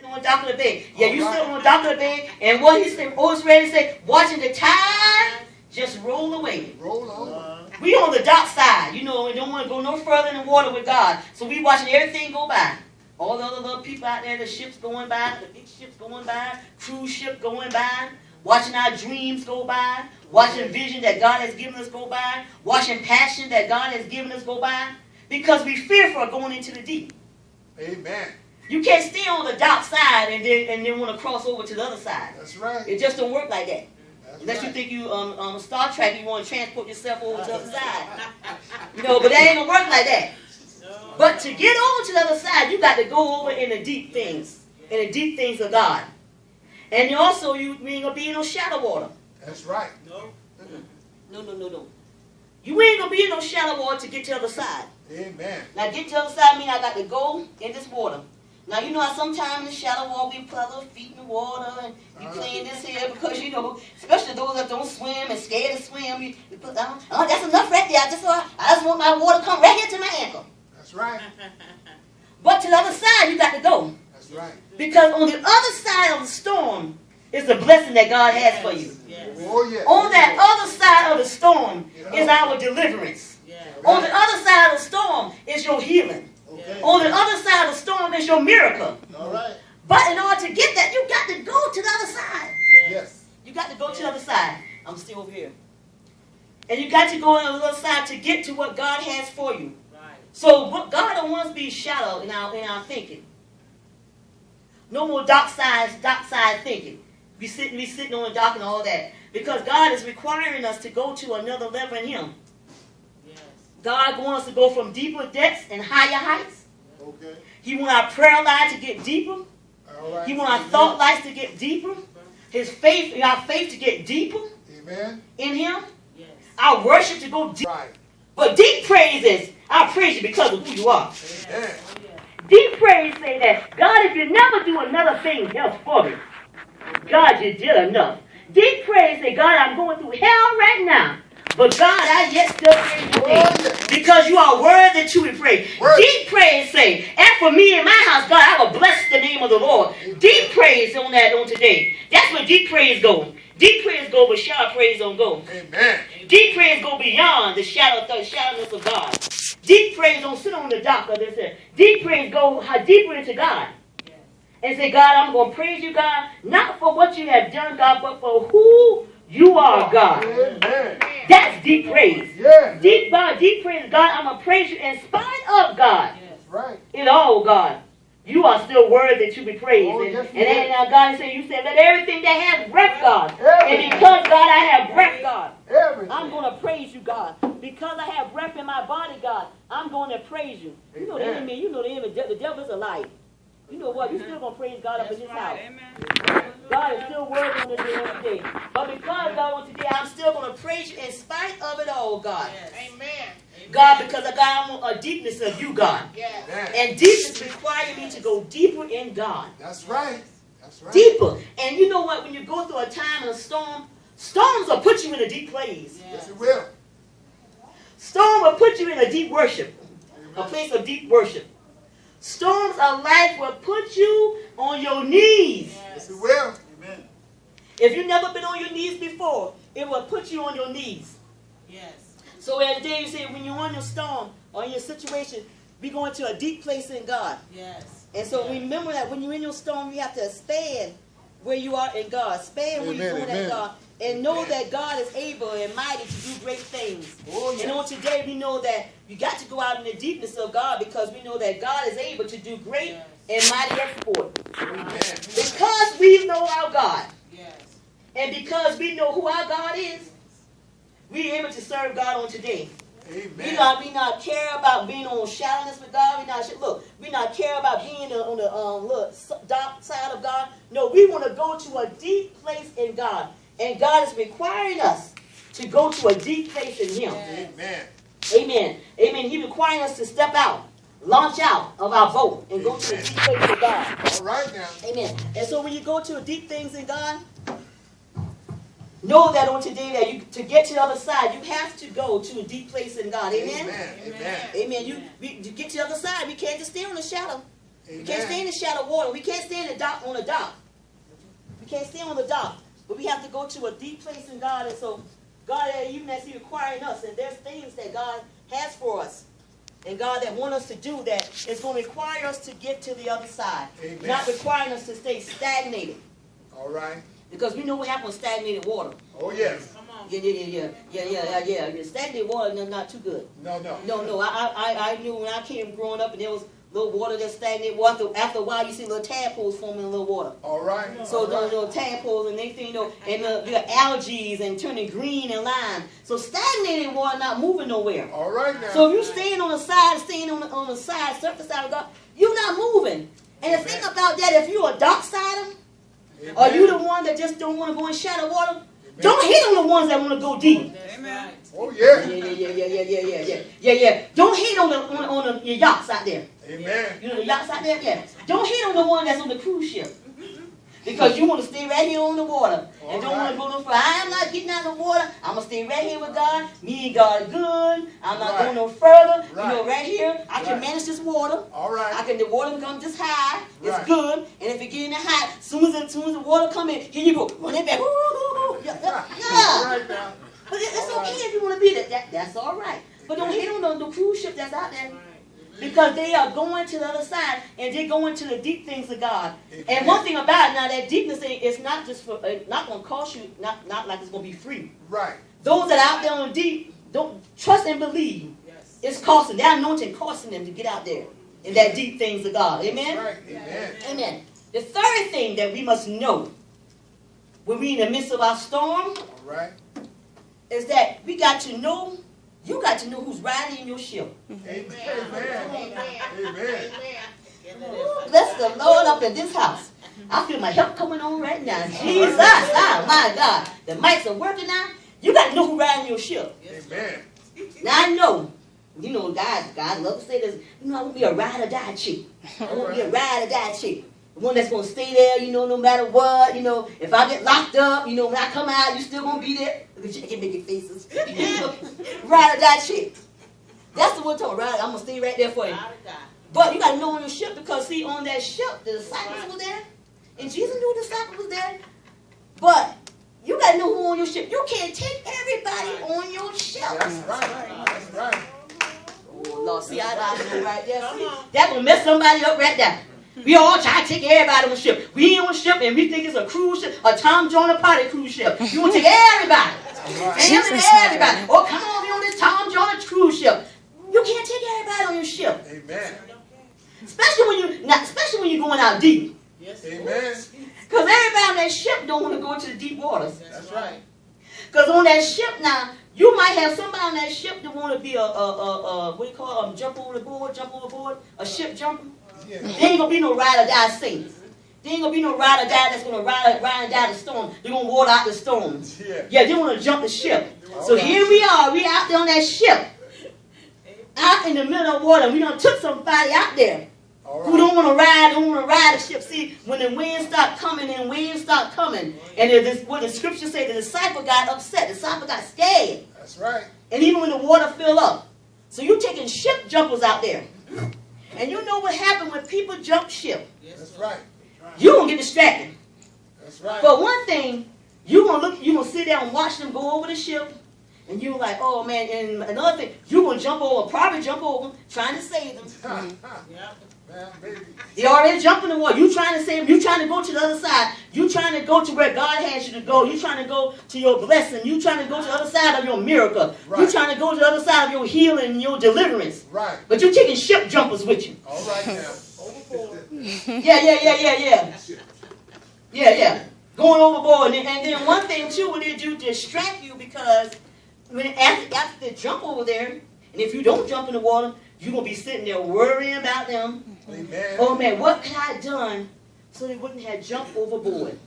sitting on the dock of the bed. Yeah, you sit on the dock of the bed, and what he said, Otis Redding said, watching the tide just roll away. Roll over. We on the dock side, you know, we don't want to go no further in the water with God. So we watching everything go by. All the other little people out there, the ships going by, the big ships going by, cruise ship going by, watching our dreams go by, watching vision that God has given us go by, watching passion that God has given us go by, because we fear for going into the deep. Amen. You can't stay on the dock side and then want to cross over to the other side. That's right. It just don't work like that. That's Unless right. you think you Star Trek, you want to transport yourself over to the other side. You know, but that ain't gonna work like that. But to get over to the other side, you got to go over in the deep things, in the deep things of God. And also, you ain't gonna be in no shallow water. That's right. No. You ain't gonna be in no shallow water to get to the other side. Amen. Now, get to the other side means I got to go in this water. Now, you know how sometimes in the shallow water we put our little feet in the water and we clean this here because, you know, especially those that don't swim and scared to swim, you put down, oh, that's enough right there. I just want my water to come right here to my ankle. That's right. But to the other side, you got to go. That's right. Because on the other side of the storm is the blessing that God has for you. Yes. Oh, yes. On that other side of the storm is our deliverance. Yes. On the other side of the storm is your healing. Okay. On the other side of the storm is your miracle. All right. But in order to get that, you got to go to the other side. Yes. You got to go to the other side. I'm still over here. And you got to go on the other side to get to what God has for you. Right. So what God don't want us to be shallow in our thinking. No more dock side thinking. Be sitting on the dock and all that. Because God is requiring us to go to another level in Him. Yes. God wants us to go from deeper depths and higher heights. Okay. He wants our prayer life to get deeper. All right. He wants our thought life to get deeper. Our faith to get deeper Amen. in Him. Yes. Our worship to go deep. Right. But deep praise is, I praise you because of who you are. Amen. Deep praise say that, God, if you never do another thing else for me, God, you did enough. Deep praise say, God, I'm going through hell right now. But God, I yet still praise your name. Because you are worthy to be praised. Deep praise say, and for me and my house, God, I will bless the name of the Lord. Deep praise on today. That's where deep praise goes. Deep praise go where shallow praise don't go. Amen. Deep praise go beyond the shallowness of God. Deep praise don't sit on the dock of this. Deep praise go deeper into God. And say, God, I'm going to praise you, God, not for what you have done, God, but for who you are, God. Amen. That's deep praise. Yeah. Deep praise, God, I'm going to praise you in spite of, God. Yes. Right. In all, God. You are still worthy to be praised. Oh, and yes, and then God said, you said, let everything that has breath, God. Everything. And because, God, I have breath, God, Everything. I'm going to praise you, God. Because I have breath in my body, God, I'm going to praise you. You know the Amen. enemy, the devil is a liar. You know what? You're still going to praise God up in this house. Amen. God is still working on this every day. But because, God, on today, I'm still going to praise you in spite of it all, God. Yes. Amen. God, because of God, I want a deepness of you, God. Yes. Amen. And deepness requires me to go deeper in God. That's right. That's right. Deeper. And you know what? When you go through a time of a storm, storms will put you in a deep place. Yes, it will. Storm will put you in a deep worship. A place of deep worship. Storms of life will put you on your knees. Yes, it will. Amen. If you've never been on your knees before, it will put you on your knees. Yes. So as David said, when you're on your storm or in your situation, be going to a deep place in God. Yes. And so remember that when you're in your storm, you have to stand where you are in God. Stand where you're Amen, doing amen. at God. And know that God is able and mighty to do great things. Oh, yes. And on today, we know that you got to go out in the deepness of God because we know that God is able to do great and mighty exploit. Amen. Because we know our God. Yes. And because we know who our God is, we're able to serve God on today. Amen. We not care about being on shallowness with God. We not care about being on the dark side of God. No, we want to go to a deep place in God. And God is requiring us to go to a deep place in Him. Amen. Amen. Amen. He's requiring us to step out, launch out of our boat, and go to a deep place in God. All right now. Amen. And so when you go to deep things in God, know that on today that to get to the other side, you have to go to a deep place in God. Amen. Amen. Amen. Amen. To get to the other side, we can't just stay on the shadow. We can't stay in the shallow water. We can't stay in the dock, on the dock. We can't stay on the dock. But we have to go to a deep place in God. And so God, even as He requiring us, and there's things that God has for us, and God that want us to do that is going to require us to get to the other side. Amen. Not requiring us to stay stagnated. All right. Because we know what happens with stagnated water. Oh, yes. Come on. Yeah. Stagnated water is not too good. No. No. I knew when I came growing up and there was little water that stagnated. Well, after a while, you see little tadpoles forming in little water. All right. So all right. those little tadpoles and they think, and the algae and turning green and lime. So stagnated water not moving nowhere. All right now. So if you staying on the side, on the side, surface side of God, you're not moving. And the thing about that, if you're a dark sider, Amen. or you the one that just don't want to go in shallow water, don't hit on the ones that want to go deep. Amen. Oh, yeah. Yeah. Don't hate on your yachts out there. Amen. You know the yachts out there? Yeah. Don't hate on the one that's on the cruise ship. Because you want to stay right here on the water. And don't want to go no further. I'm not getting out of the water. I'm going to stay right here with God. Me and God are good. I'm not going no further. You know, right here, I can manage this water. All right. The water come this high. It's Right. good. And if it get in the high, as soon as the water come in, here you go. Run it back. Yeah. All right now. But it's All okay right. if you want to be that. That's all right. But don't hate on the cruise ship that's out there. Because they are going to the other side and they're going to the deep things of God. Amen. And one thing about it now, that deepness thing is not just for, not going to cost you, not like it's going to be free. Right. Those that are out there on deep, don't trust and believe. Yes. It's costing, that anointing costing them to get out there in that deep things of God. Amen? Right. Amen. Amen. The third thing that we must know when we're in the midst of our storm All right. is that we got to know, you got to know who's riding in your ship. Amen. Amen. Ooh, bless the Lord up in this house. I feel my help coming on right now. Jesus, oh my God. The mics are working now. You got to know who riding your ship. Amen. Now I know, God love to say this, I want to be a ride or die chick. I want to be a ride or die chick. The one that's going to stay there, no matter what, if I get locked up, when I come out, you still going to be there. Look at you, I can make your faces. Ride or die chick. That's the one talking, right? I'm going to stay right there for you. But you got to know on your ship because, see, on that ship, the disciples were there. And Jesus knew the disciples was there. But you got to know who on your ship. You can't take everybody on your ship. That's right. That's right. Oh, Lord, see, I know right there. See, that will mess somebody up right there. We all try to take everybody on the ship. We on the ship and we think it's a cruise ship, a Tom Joyner party cruise ship. You want to take everybody. Everybody. Oh, come on, we on this Tom Joyner cruise ship. You can't take everybody on your ship. Amen. Especially when you're going out deep. Yes. Amen. Because everybody on that ship don't want to go into the deep waters. That's right. Because on that ship now, you might have somebody on that ship that want to be what do you call it? Jump overboard, a ship jumper. Yeah. There ain't going to be no ride or die saints. There ain't going to be no ride or die that's going to ride and die the storm. They're going to water out the storms. Yeah. They want to jump the ship. So here we are. We out there on that ship. Out in the middle of the water. We done took somebody out there who don't want to ride the ship. See, when the winds start coming and what the scripture say, the disciple got upset. The disciple got scared. That's right. And even when the water fill up. So you taking ship jumpers out there. And you know what happened when people jump ship. That's right. You're going to get distracted. That's right. But one thing, you're going to sit there and watch them go over the ship. And you're like, oh man, and another thing, you're going to probably jump over, trying to save them. Man, baby. They already jumping in the water. You trying to save them. You trying to go to the other side. You trying to go to where God has you to go. You trying to go to your blessing. You trying to go to the other side of your miracle. Right. You trying to go to the other side of your healing and your deliverance. Right. But you're taking ship jumpers with you. All right now. Overboard. Yeah. Going overboard. And then one thing too, when they do distract you because after they jump over there, and if you don't jump in the water, you're going to be sitting there worrying about them. Amen. Oh man, what could I have done so they wouldn't have jumped overboard?